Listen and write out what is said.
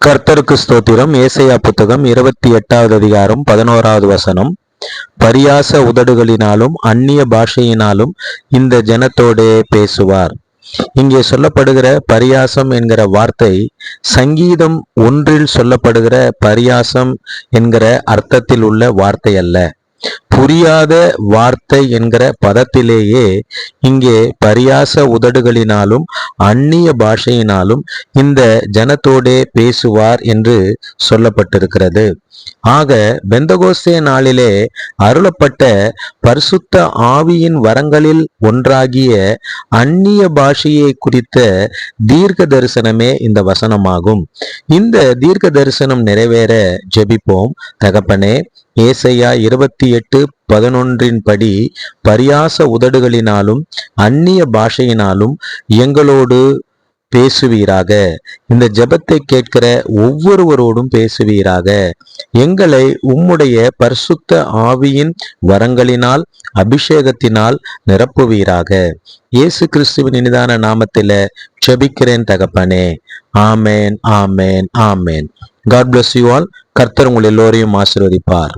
கர்த்தருக்கு ஸ்தோத்திரம். ஏசாயா புத்தகம் 28வது அதிகாரம் 11வது வசனம். பரியாச உதடுகளினாலும் அந்நிய பாஷையினாலும் இந்த ஜனத்தோடே பேசுவார். இங்கே சொல்லப்படுகிற பரியாசம் என்கிற வார்த்தை சங்கீதம் 1 சொல்லப்படுகிற பரியாசம் என்கிற அர்த்தத்தில் உள்ள வார்த்தை அல்ல. புரியாத வார்த்தை என்கிற பதத்திலேயே இங்கே பரியாச உதடுகளினாலும் அந்நிய பாஷையினாலும் இந்த ஜனத்தோடே பேசுவார் என்று சொல்லப்பட்டிருக்கிறது. ஆக பெந்தகோஸ்தே நாளிலே அருளப்பட்ட பரிசுத்த ஆவியின் வரங்களில் ஒன்றாகிய அந்நிய பாஷையை குறித்த தீர்க்க தரிசனமே இந்த வசனமாகும். இந்த தீர்க்க தரிசனம் நிறைவேற ஜெபிப்போம். தகப்பனே, ஏசாயா 28:11 படி பரியாச உதடுகளினாலும் அந்நிய பாஷையினாலும் எங்களோடு பேசுவீராக. இந்த ஜெபத்தை கேட்கிற ஒவ்வொருவரோடும் பேசுவீராக. எங்களை உம்முடைய பரிசுத்த ஆவியின் வரங்களினால் அபிஷேகத்தினால் நிரப்புவீராக. இயேசு கிறிஸ்துவின் இனிதான நாமத்தில ஜெபிக்கிறேன் தகப்பனே. ஆமேன், ஆமேன், ஆமேன். God bless you all. கர்த்தர் உங்கள் எல்லோரையும் ஆசீர்வதிப்பார்.